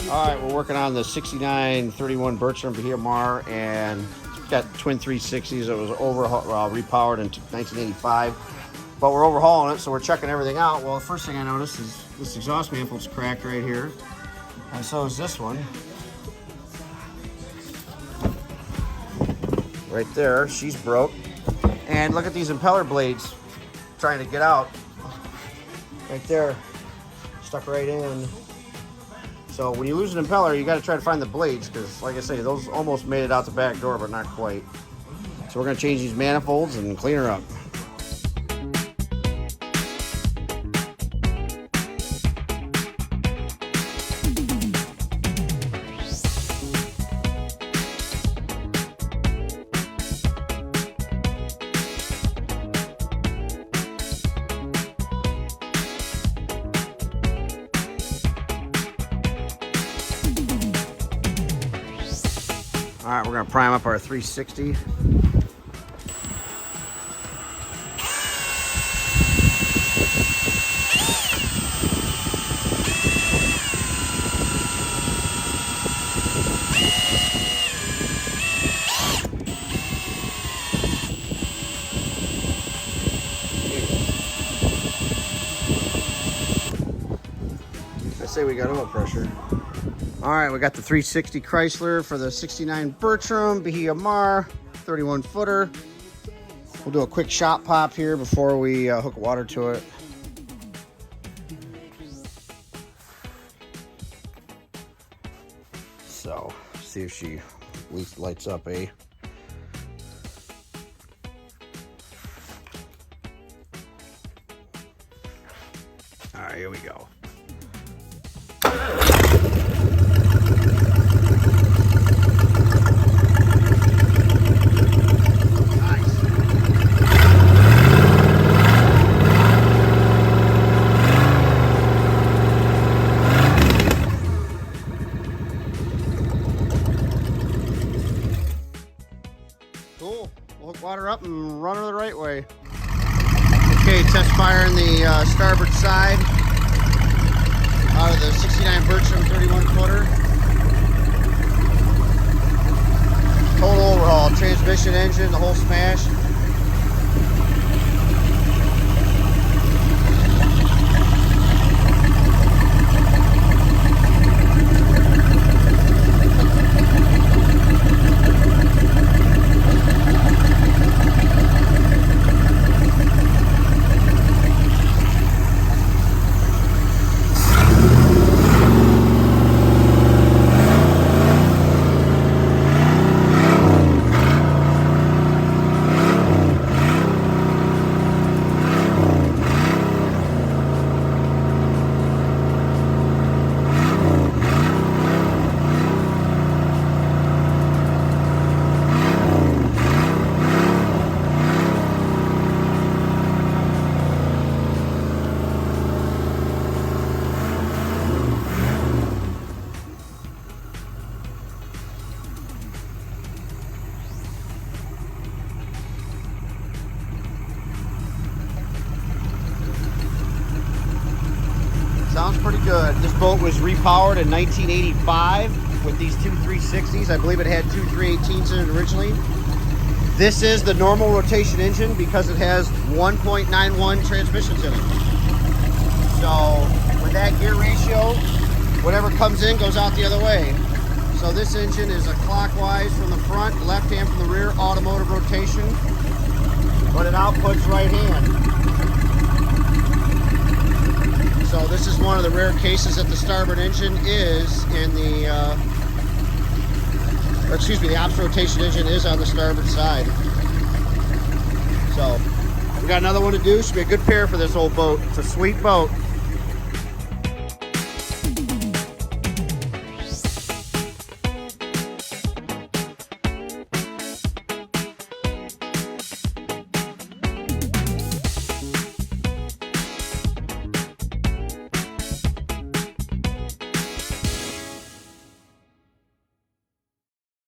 All right, we're working on the 6931 Bertram Bahia Mar, and it's got twin 360s. It was overhaul, repowered in 1985, but we're overhauling it, so we're checking everything out. Well, the first thing I noticed is this exhaust manifold's cracked right here, and so is this one. Right there, she's broke. And look at these impeller blades trying to get out. Right there, stuck right in. So when you lose an impeller, you got to try to find the blades, because like I say, those almost made it out the back door, but not quite. So we're going to change these manifolds and clean her up. All right, we're gonna prime up our 360. I say we got oil pressure. All right, we got the 360 Chrysler for the 69 Bertram Bahia Mar 31 footer. We'll do a quick shot pop here before we hook water to it. So, see if she at least lights up, eh? All right, here we go. Cool. We'll hook water up and run her the right way. Okay, test firing the starboard side out of the 69 Bertram 31 footer. Total overhaul, transmission, engine, the whole smash. Sounds pretty good. This boat was repowered in 1985 with these two 360s. I believe it had two 318s in it originally. This is the normal rotation engine because it has 1.91 transmissions in it. So with that gear ratio, whatever comes in goes out the other way. So this engine is a clockwise from the front, left hand from the rear, automotive rotation, but it outputs right hand. So this is one of the rare cases that the starboard engine is in the, the ops rotation engine is on the starboard side. So we got another one to do. Should be a good pair for this old boat. It's a sweet boat.